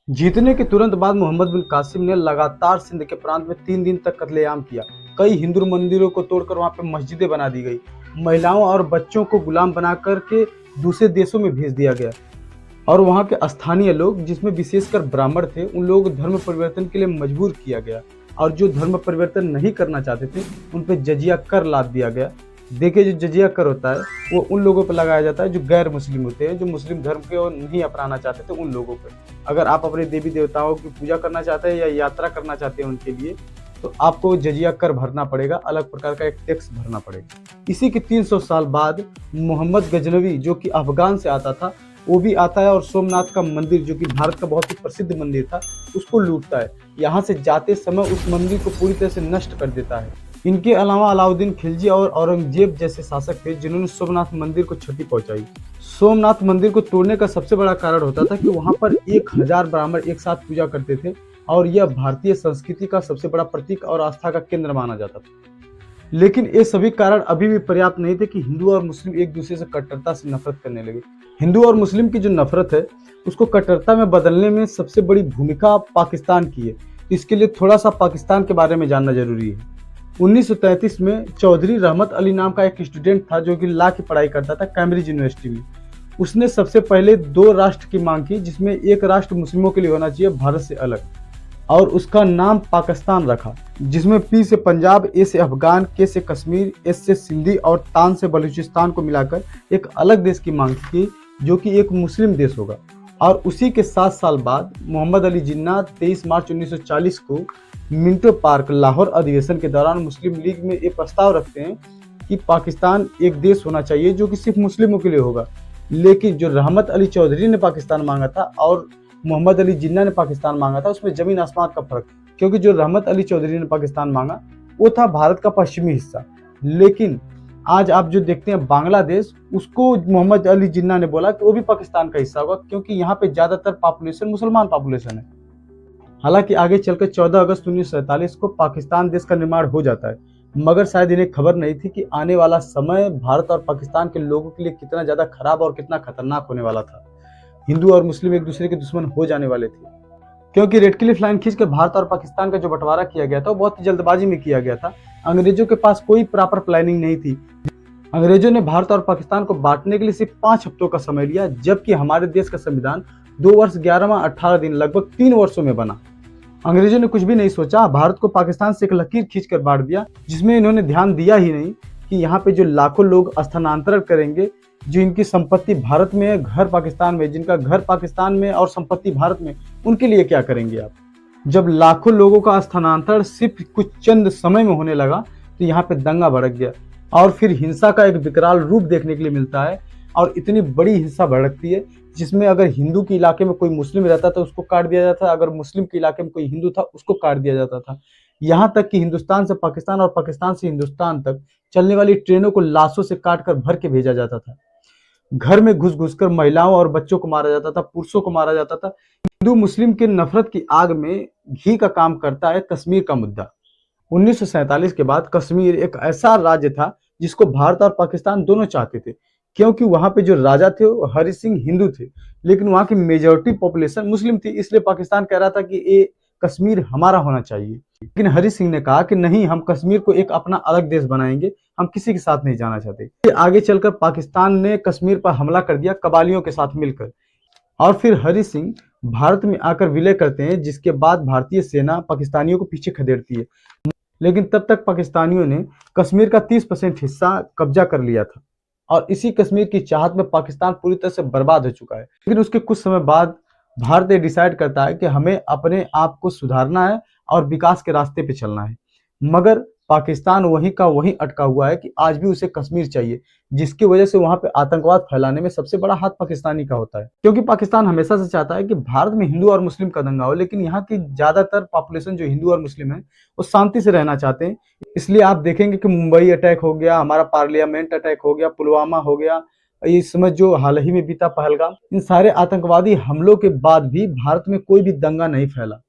जीतने के तुरंत बाद मोहम्मद बिन कासिम ने लगातार सिंध के प्रांत में 3 दिन तक कत्लेआम किया। कई हिंदू मंदिरों को तोड़कर वहां पे मस्जिदें बना दी गई। महिलाओं और बच्चों को गुलाम बना करके दूसरे देशों में भेज दिया गया और वहां के स्थानीय लोग, जिसमें विशेषकर ब्राह्मण थे, उन लोगों को धर्म परिवर्तन के लिए मजबूर किया गया और जो धर्म परिवर्तन नहीं करना चाहते थे उन पर जजिया कर लाद दिया गया। देखिए, जो जजिया कर होता है वो उन लोगों पर लगाया जाता है जो गैर मुस्लिम होते हैं, जो मुस्लिम धर्म को नहीं अपनाना चाहते थे उन लोगों पर। अगर आप अपने देवी देवताओं की पूजा करना चाहते हैं या यात्रा करना चाहते हैं उनके लिए, तो आपको जजिया कर भरना पड़ेगा, अलग प्रकार का एक टैक्स भरना पड़ेगा। इसी के 300 साल बाद मोहम्मद गजनवी, जो कि अफगान से आता था, वो भी आता है और सोमनाथ का मंदिर, जो कि भारत का बहुत ही प्रसिद्ध मंदिर था, उसको लूटता है। यहाँ से जाते समय उस मंदिर को पूरी तरह से नष्ट कर देता है। इनके अलावा अलाउद्दीन खिलजी और औरंगजेब जैसे शासक थे जिन्होंने सोमनाथ मंदिर को क्षति पहुंचाई। सोमनाथ मंदिर को तोड़ने का सबसे बड़ा कारण होता था कि वहां पर 1000 ब्राह्मण एक साथ पूजा करते थे और यह भारतीय संस्कृति का सबसे बड़ा प्रतीक और आस्था का केंद्र माना जाता था। लेकिन ये सभी कारण अभी भी पर्याप्त नहीं थे कि हिंदू और मुस्लिम एक दूसरे से कट्टरता से नफरत करने लगे। हिंदू और मुस्लिम की जो नफरत है उसको कट्टरता में बदलने में सबसे बड़ी भूमिका पाकिस्तान की है। इसके लिए थोड़ा सा पाकिस्तान के बारे में जानना जरूरी है। 1933 में चौधरी रहमत अली नाम का एक स्टूडेंट था जो कि लॉ की पढ़ाई करता था कैम्ब्रिज यूनिवर्सिटी में। उसने सबसे पहले 2 राष्ट्र की मांग की, जिसमें एक राष्ट्र मुस्लिमों के लिए होना चाहिए भारत से अलग, और उसका नाम पाकिस्तान रखा, जिसमें पी से पंजाब, ए से अफगान, के से कश्मीर, एस से सिंधी और तान से बलूचिस्तान को मिलाकर एक अलग देश की मांग की जो कि एक मुस्लिम देश होगा। और उसी के 7 साल बाद मोहम्मद अली जिन्ना 23 मार्च 1940 को मिंटो पार्क लाहौर अधिवेशन के दौरान मुस्लिम लीग में ये प्रस्ताव रखते हैं कि पाकिस्तान एक देश होना चाहिए जो कि सिर्फ मुस्लिमों के लिए होगा। लेकिन जो रहमत अली चौधरी ने पाकिस्तान मांगा था और मोहम्मद अली जिन्ना ने पाकिस्तान मांगा था, उसमें जमीन आसमान का फर्क। क्योंकि जो रहमत अली चौधरी ने पाकिस्तान मांगा वो था भारत का पश्चिमी हिस्सा, लेकिन आज आप जो देखते हैं बांग्लादेश, उसको मोहम्मद अली जिन्ना ने बोला कि वो भी पाकिस्तान का हिस्सा होगा, क्योंकि यहाँ पे ज्यादातर पॉपुलेशन मुसलमान पॉपुलेशन है। हालांकि आगे चलकर 14 अगस्त 1947 को पाकिस्तान देश का निर्माण हो जाता है, मगर शायद इन्हें खबर नहीं थी कि आने वाला समय भारत और पाकिस्तान के लोगों के लिए कितना ज्यादा खराब और कितना खतरनाक होने वाला था। हिंदू और मुस्लिम एक दूसरे के दुश्मन हो जाने वाले थे, क्योंकि रेड क्लिफ लाइन खींचकर भारत और पाकिस्तान का जो बंटवारा किया गया था वो बहुत ही जल्दबाजी में किया गया था। अंग्रेजों के पास कोई प्रॉपर प्लानिंग नहीं थी। अंग्रेजों ने भारत और पाकिस्तान को बांटने के लिए सिर्फ 5 हफ्तों का समय लिया, जबकि हमारे देश का संविधान 2 वर्ष 11 माह 18 दिन लगभग 3 वर्षों में बना। अंग्रेजों ने कुछ भी नहीं सोचा, भारत को पाकिस्तान से एक लकीर खींचकर बांट दिया, जिसमें इन्होंने ध्यान दिया ही नहीं कि यहाँ पे जो लाखों लोग स्थानांतरण करेंगे, जो इनकी संपत्ति भारत में है, घर पाकिस्तान में, जिनका घर पाकिस्तान में और संपत्ति भारत में, उनके लिए क्या करेंगे आप। जब लाखों लोगों का स्थानांतरण सिर्फ कुछ चंद समय में होने लगा तो यहाँ पे दंगा भड़क गया और फिर हिंसा का एक विकराल रूप देखने के लिए मिलता है। और इतनी बड़ी हिंसा भड़कती है जिसमें अगर हिंदू के इलाके में कोई मुस्लिम रहता था उसको काट दिया जाता था, अगर मुस्लिम के इलाके में कोई हिंदू था उसको काट दिया जाता था। यहाँ तक कि हिंदुस्तान से पाकिस्तान और पाकिस्तान से हिंदुस्तान तक चलने वाली ट्रेनों को लाशों से काट कर भर के भेजा जाता था। घर में घुस घुस कर महिलाओं और बच्चों को मारा जाता था, पुरुषों को मारा जाता था। हिंदू मुस्लिम के नफरत की आग में घी का काम करता है कश्मीर का मुद्दा। 1947 के बाद कश्मीर एक ऐसा राज्य था जिसको भारत और पाकिस्तान दोनों चाहते थे, क्योंकि वहां पे जो राजा थे वो हरि सिंह हिंदू थे, लेकिन वहां की मेजोरिटी पॉपुलेशन मुस्लिम थी। इसलिए पाकिस्तान कह रहा था कि ये कश्मीर हमारा होना चाहिए, लेकिन हरि सिंह ने कहा कि नहीं, हम कश्मीर को एक अपना अलग देश बनाएंगे, हम किसी के साथ नहीं जाना चाहते। आगे चलकर पाकिस्तान ने कश्मीर पर हमला कर दिया कबालियों के साथ मिलकर, और फिर हरि सिंह भारत में आकर विलय करते हैं, जिसके बाद भारतीय सेना पाकिस्तानियों को पीछे खदेड़ती है। लेकिन तब तक पाकिस्तानियों ने कश्मीर का 30% हिस्सा कब्जा कर लिया था और इसी कश्मीर की चाहत में पाकिस्तान पूरी तरह से बर्बाद हो चुका है। लेकिन उसके कुछ समय बाद भारत ये डिसाइड करता है कि हमें अपने आप को सुधारना है और विकास के रास्ते पे चलना है, मगर पाकिस्तान वहीं का वहीं अटका हुआ है कि आज भी उसे कश्मीर चाहिए, जिसकी वजह से वहां पे आतंकवाद फैलाने में सबसे बड़ा हाथ पाकिस्तानी का होता है। क्योंकि पाकिस्तान हमेशा से चाहता है कि भारत में हिंदू और मुस्लिम का दंगा हो, लेकिन यहाँ की ज्यादातर पॉपुलेशन जो हिंदू और मुस्लिम है वो शांति से रहना चाहते हैं। इसलिए आप देखेंगे कि मुंबई अटैक हो गया, हमारा पार्लियामेंट अटैक हो गया, पुलवामा हो गया, इस समय जो हाल ही में बीता पहलगाम, इन सारे आतंकवादी हमलों के बाद भी भारत में कोई भी दंगा नहीं फैला।